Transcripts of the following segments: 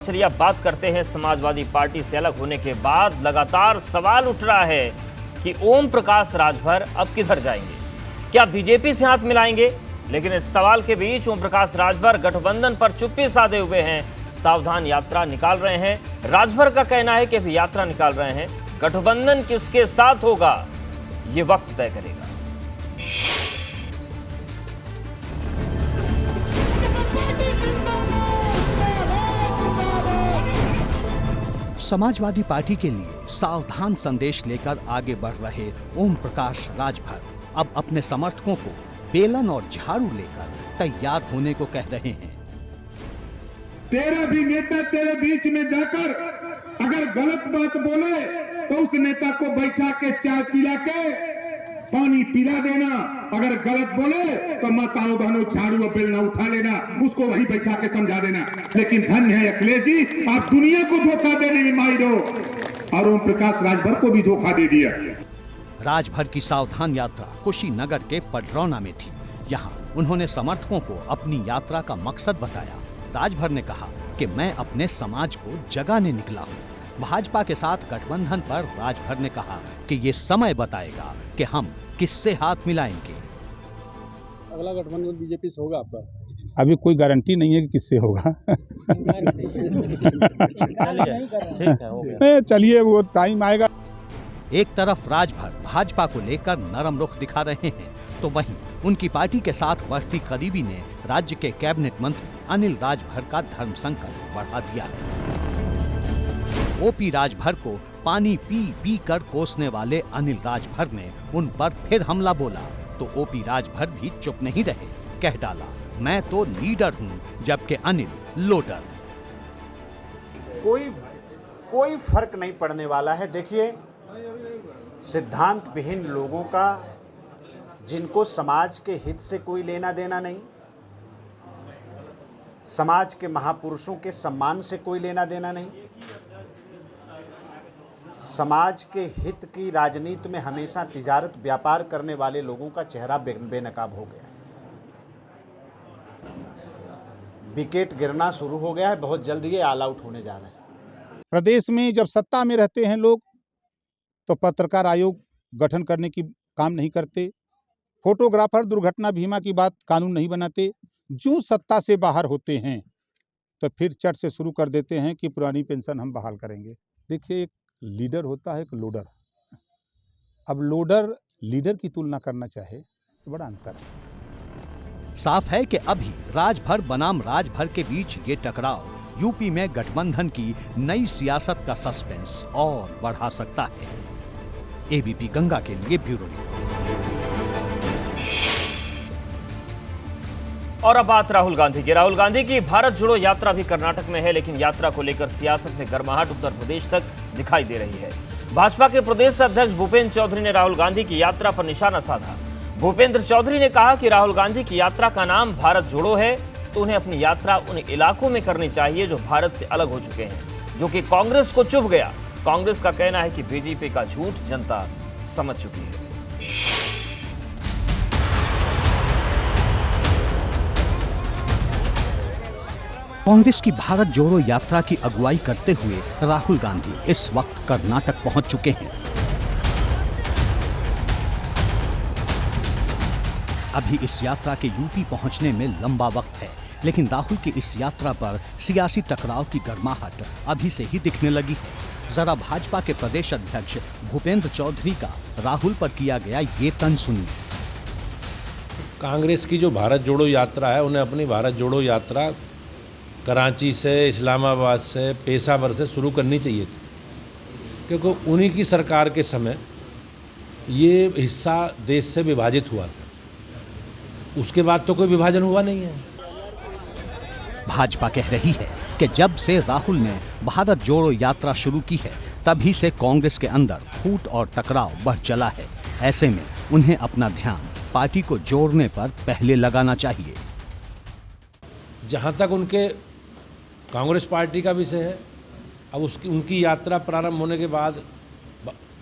चलिए अब बात करते हैं समाजवादी पार्टी से अलग होने के बाद लगातार सवाल उठ रहा है कि ओम प्रकाश राजभर अब किधर जाएंगे, क्या बीजेपी से हाथ मिलाएंगे। लेकिन इस सवाल के बीच ओम प्रकाश राजभर गठबंधन पर चुप्पी साधे हुए हैं, सावधान यात्रा निकाल रहे हैं। राजभर का कहना है कि अभी यात्रा निकाल रहे हैं, गठबंधन किसके साथ होगा ये वक्त तय करेगा। समाजवादी पार्टी के लिए सावधान संदेश लेकर आगे बढ़ रहे ओम प्रकाश राजभर अब अपने समर्थकों को बेलन और झाड़ू लेकर तैयार होने को कह रहे हैं। तेरा भी नेता तेरे बीच में जाकर अगर गलत बात बोले तो उस नेता को बैठा के चाय पिला के पानी पिला देना, अगर गलत बोले तो माताओं बहनों झाड़ू और बेलना उठा लेना, उसको वहीं बैठा के समझा देना। लेकिन धन्य है अखिलेश जी, आप दुनिया को धोखा देने में माहिर हो और ओम प्रकाश राजभर को भी धोखा दे दिया। राजभर की सावधान यात्रा कुशीनगर के पडरौना में थी। यहाँ उन्होंने समर्थकों को अपनी यात्रा का मकसद बताया। राजभर ने कहा कि मैं अपने समाज को जगाने निकला हूँ। भाजपा के साथ गठबंधन पर राजभर ने कहा कि ये समय बताएगा कि हम किससे हाथ मिलाएंगे। अगला गठबंधन बीजेपी से होगा आपका? अभी कोई गारंटी नहीं है कि किससे होगा। चलिए वो टाइम आएगा। एक तरफ राजभर भाजपा को लेकर नरम रुख दिखा रहे हैं, तो वहीं उनकी पार्टी के साथ बढ़ती करीबी ने राज्य के कैबिनेट मंत्री अनिल राजभर का धर्म संकट बढ़ा दिया है। ओपी राजभर को पानी पी पी कर कोसने वाले अनिल राजभर ने उन पर फिर हमला बोला, तो ओपी राजभर भी चुप नहीं रहे। कह डाला, मैं तो लीडर हूं जबकि अनिल लोडर। कोई फर्क नहीं पड़ने वाला है। देखिए, सिद्धांत विहीन लोगों का, जिनको समाज के हित से कोई लेना देना नहीं, समाज के महापुरुषों के सम्मान से कोई लेना देना नहीं, समाज के हित की राजनीति में हमेशा तिजारत व्यापार करने वाले लोगों का चेहरा बेनकाब हो गया है। विकेट गिरना शुरू हो गया है, बहुत जल्द ये ऑल आउट होने जा रहे हैं। प्रदेश में जब सत्ता में रहते हैं लोग तो पत्रकार आयोग गठन करने की काम नहीं करते, फोटोग्राफर दुर्घटना बीमा की बात कानून नहीं बनाते। जो सत्ता से बाहर होते हैं तो फिर चट से शुरू कर देते हैं कि पुरानी पेंशन हम बहाल करेंगे। देखिए, एक लीडर होता है, एक लोडर। अब लोडर लीडर की तुलना करना चाहे तो बड़ा अंतर है। साफ है कि अभी राजभर बनाम राजभर के बीच ये टकराव यूपी में गठबंधन की नई सियासत का सस्पेंस और बढ़ा सकता है। एबीपी गंगा के लिए ब्यूरो रिपोर्ट। और अब बात राहुल गांधी की। राहुल गांधी की भारत जोड़ो यात्रा भी कर्नाटक में है, लेकिन यात्रा को लेकर सियासत में गर्माहट उत्तर प्रदेश तक दिखाई दे रही है। भाजपा के प्रदेश अध्यक्ष भूपेंद्र चौधरी ने राहुल गांधी की यात्रा पर निशाना साधा। भूपेंद्र चौधरी ने कहा कि राहुल गांधी की यात्रा का नाम भारत जोड़ो है, तो उन्हें अपनी यात्रा उन इलाकों में करनी चाहिए जो भारत से अलग हो चुके हैं, जो कि कांग्रेस को चुभ गया। कांग्रेस का कहना है कि बीजेपी का झूठ जनता समझ चुकी है। कांग्रेस की भारत जोड़ो यात्रा की अगुवाई करते हुए राहुल गांधी इस वक्त कर्नाटक पहुंच चुके हैं। अभी इस यात्रा के यूपी पहुंचने में लंबा वक्त है, लेकिन राहुल की इस यात्रा पर सियासी टकराव की गर्माहट अभी से ही दिखने लगी है। जरा भाजपा के प्रदेश अध्यक्ष भूपेंद्र चौधरी का राहुल पर किया गया ये तंज सुनिए। कांग्रेस की जो भारत जोड़ो यात्रा है, उन्हें अपनी भारत जोड़ो यात्रा कराची से, इस्लामाबाद से, पेशावर से शुरू करनी चाहिए थी, क्योंकि उन्हीं की सरकार के समय ये हिस्सा देश से विभाजित हुआ था। उसके बाद तो कोई विभाजन हुआ नहीं है। भाजपा कह रही है कि जब से राहुल ने भारत जोड़ो यात्रा शुरू की है, तभी से कांग्रेस के अंदर फूट और टकराव बढ़ चला है। ऐसे में उन्हें अपना ध्यान पार्टी को जोड़ने पर पहले लगाना चाहिए। जहाँ तक उनके कांग्रेस पार्टी का विषय है, अब उनकी यात्रा प्रारंभ होने के बाद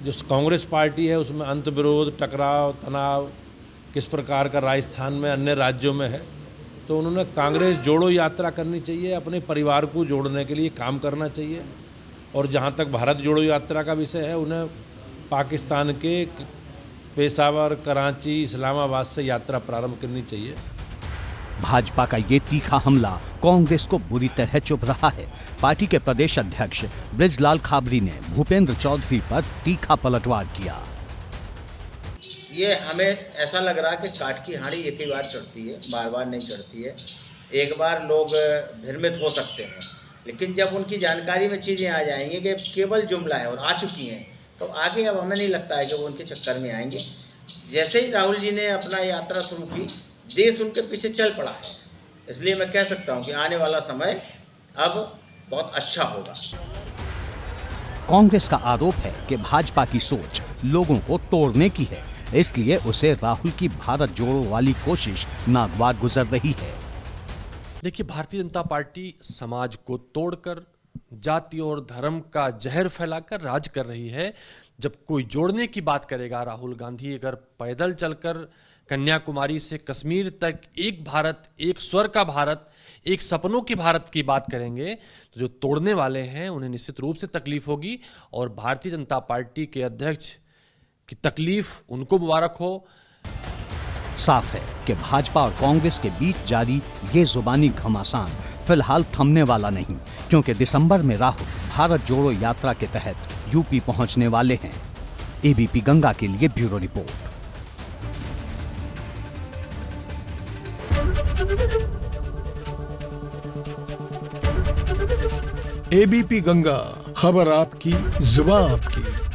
जो कांग्रेस पार्टी है उसमें अंतर्विरोध, टकराव, तनाव किस प्रकार का राजस्थान में, अन्य राज्यों में है, तो उन्होंने कांग्रेस जोड़ो यात्रा करनी चाहिए, अपने परिवार को जोड़ने के लिए काम करना चाहिए। और जहाँ तक भारत जोड़ो यात्रा का विषय है, उन्हें पाकिस्तान के पेशावर, कराची, इस्लामाबाद से यात्रा प्रारंभ करनी चाहिए। भाजपा का ये तीखा हमला कांग्रेस को बुरी तरह चुभ रहा है। पार्टी के प्रदेश अध्यक्ष बृजलाल खाबरी ने भूपेंद्र चौधरी पर तीखा पलटवार किया। ये हमें ऐसा लग रहा है कि काट की हांडी एक ही बार चढ़ती है, बार बार नहीं चढ़ती है। एक बार लोग भ्रमित हो सकते हैं, लेकिन जब उनकी जानकारी में चीज़ें आ जाएंगी कि केवल जुमला है और आ चुकी हैं, तो आगे अब हमें नहीं लगता है कि वो उनके चक्कर में आएंगे। जैसे ही राहुल जी ने अपना यात्रा शुरू की, देश उनके पीछे चल पड़ा है। इसलिए मैं कह सकता हूँ कि आने वाला समय अब बहुत अच्छा होगा। कांग्रेस का आरोप है कि भाजपा की सोच लोगों को तोड़ने की है, इसलिए उसे राहुल की भारत जोड़ो वाली कोशिश नागवार गुजर रही है। देखिए, भारतीय जनता पार्टी समाज को तोड़कर, जाति और धर्म का जहर फैलाकर राज कर रही है। जब कोई जोड़ने की बात करेगा, राहुल गांधी अगर पैदल चलकर कन्याकुमारी से कश्मीर तक एक भारत, एक स्वर का भारत, एक सपनों की भारत की बात करेंगे, तो जो तोड़ने वाले हैं उन्हें निश्चित रूप से तकलीफ होगी। और भारतीय जनता पार्टी के अध्यक्ष की तकलीफ उनको मुबारक हो। साफ है कि भाजपा और कांग्रेस के बीच जारी ये जुबानी घमासान फिलहाल थमने वाला नहीं, क्योंकि दिसंबर में राहुल भारत जोड़ो यात्रा के तहत यूपी पहुंचने वाले हैं। एबीपी गंगा के लिए ब्यूरो रिपोर्ट। एबीपी गंगा, खबर आपकी, जुबान आपकी।